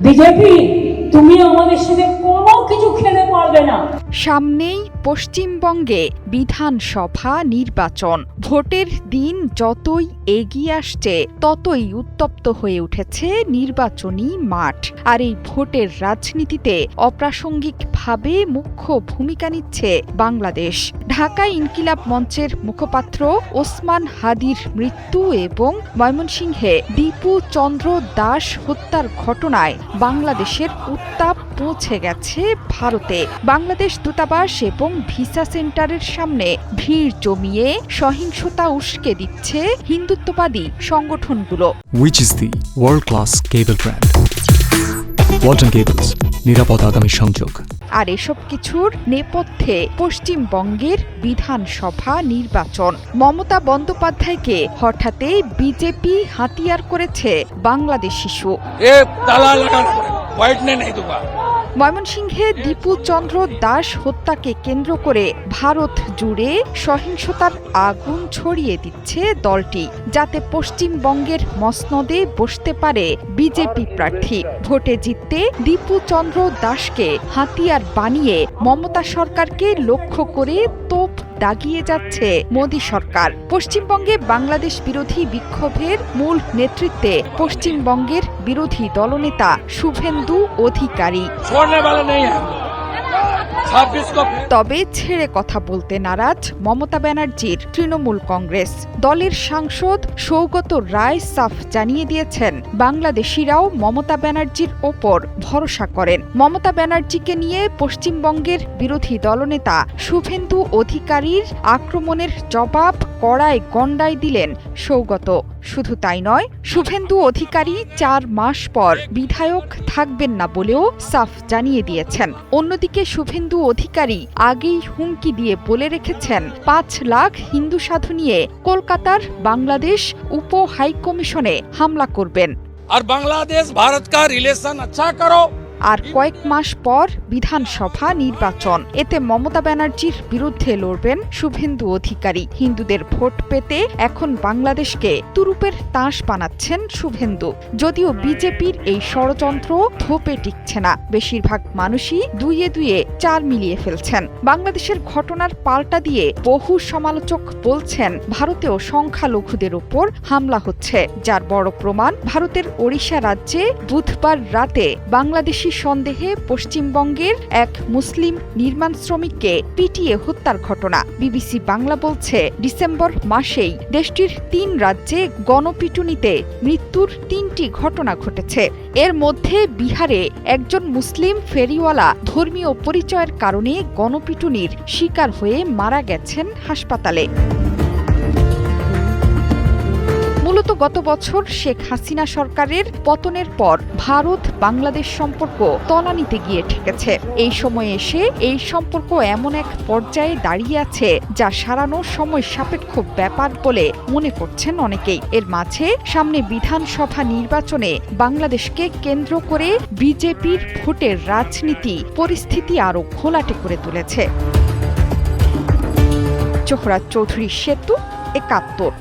BJP তুমি আমাদের সাথে কোনো কিছু খেলে পারবে না। সামনেই পশ্চিমবঙ্গে বিধানসভা নির্বাচন। ভোটের দিন যতই এগিয়ে আসছে ততই উত্তপ্ত হয়ে উঠেছে নির্বাচনী মাঠ। আর এই ভোটের রাজনীতিতে অপ্রাসঙ্গিকভাবে মুখ্য ভূমিকা নিচ্ছে বাংলাদেশ। ঢাকায় ইনকিলাব মঞ্চের মুখপাত্র ওসমান হাদির মৃত্যু এবং ময়মনসিংহে দীপু চন্দ্র দাস হত্যার ঘটনায় বাংলাদেশের উত্তাপ পৌঁছে গেছে ভারতে। বাংলাদেশ দূতাবাস এবং ভিসা সেন্টারের সামনে ভিড় জমিয়ে সহিংসতা উস্কে দিচ্ছে হিন্দুত্ববাদী সংগঠনগুলো। Which is the world-class cable brand? Walton Cables, নিরাপদ আগামী সংযোগ। আর এসব কিছুর নেপথ্যে পশ্চিমবঙ্গের বিধানসভা নির্বাচন। মমতা বন্দ্যোপাধ্যায়কে হঠাৎই বিজেপি হাতিয়ার করেছে বাংলাদেশ ইস্যু। ময়মনসিংহে দীপু চন্দ্র দাস হত্যাকে কেন্দ্র করে ভারত জুড়ে সহিংসতার আগুন ছড়িয়ে দিচ্ছে দলটি, যাতে পশ্চিমবঙ্গের মসনদে বসতে পারে বিজেপি প্রার্থী। ভোটে জিততে দীপু চন্দ্র দাসকে হাতিয়ার বানিয়ে মমতা সরকারকে লক্ষ্য করে তোপ দাগিয়ে যাচ্ছে মোদী সরকার। পশ্চিমবঙ্গে বাংলাদেশ বিরোধী বিক্ষোভের মূল নেতৃত্বে পশ্চিমবঙ্গের বিরোধী দলনেতা শুভেন্দু অধিকারী। তবে ছেড়ে কথা বলতে নারাজ মমতা ব্যানার্জির তৃণমূল কংগ্রেস। দলের সাংসদ সৌগত রায় সাফ জানিয়ে দিয়েছেন, বাংলাদেশিরাও মমতা ব্যানার্জির ওপর ভরসা করেন। মমতা ব্যানার্জিকে নিয়ে পশ্চিমবঙ্গের বিরোধী দলনেতা শুভেন্দু অধিকারীর আক্রমণের জবাব কড়ায় গণ্ডায় দিলেন সৌগত। শুধু তাই নয়, শুভেন্দু অধিকারী 4 মাস পর বিধায়ক থাকবেন না বলেও সাফ জানিয়ে দিয়েছেন। অন্যদিকে শুভেন্দু অধিকারী আগেই হুমকি দিয়ে বলে রেখেছেন 5 লাখ হিন্দু সাধু নিয়ে কলকাতার বাংলাদেশ উপ হাইকমিশনে হামলা করবেন। আর বাংলাদেশ ভারত কা রিলেশন আচ্ছা করো। আর কয়েক মাস পর বিধানসভা নির্বাচন। এতে মমতা ব্যানার্জির বিরুদ্ধে লড়বেন শুভেন্দু অধিকারী। হিন্দুদের ভোট পেতে এখন বাংলাদেশকে তুরুপের তাস বানাচ্ছেন শুভেন্দু। যদিও বিজেপির এই ষড়যন্ত্র ধোপে টিকছে না। বেশিরভাগ মানুষই দুইয়ে 4 মিলিয়ে ফেলছেন। বাংলাদেশের ঘটনার পাল্টা দিয়ে বহু সমালোচক বলছেন, ভারতেও সংখ্যালঘুদের উপর হামলা হচ্ছে, যার বড় প্রমাণ ভারতের ওড়িশা রাজ্যে বুধবার রাতে বাংলাদেশি সন্দেহে পশ্চিমবঙ্গের এক মুসলিম নির্মাণ শ্রমিককে পিটিয়ে হত্যার ঘটনা। বিবিসি বাংলা বলছে, ডিসেম্বর মাসেই দেশটির 3 রাজ্যে গণপিটুনিতে মৃত্যুর 3টি ঘটনা ঘটেছে। এর মধ্যে বিহারে একজন মুসলিম ফেরিওয়ালা ধর্মীয় পরিচয়ের কারণে গণপিটুনির শিকার হয়ে মারা গেছেন হাসপাতালে। মূলত গত বছর শেখ হাসিনা সরকারের পতনের পর ভারত বাংলাদেশ সম্পর্ক তলানিতে গিয়ে ঠেকেছে। এই সময়ে এসে এই সম্পর্ক এমন এক পর্যায়ে দাঁড়িয়ে আছে যা সারানো সময় সাপেক্ষ ব্যাপার বলে মনে করছেন অনেকেই। এর মাঝে সামনে বিধানসভা নির্বাচনে বাংলাদেশকে কেন্দ্র করে বিজেপির ভোটের রাজনীতি পরিস্থিতি আরও ঘোলাটে করে তুলেছে। জোহরা চৌধুরী সেতু, ৭১।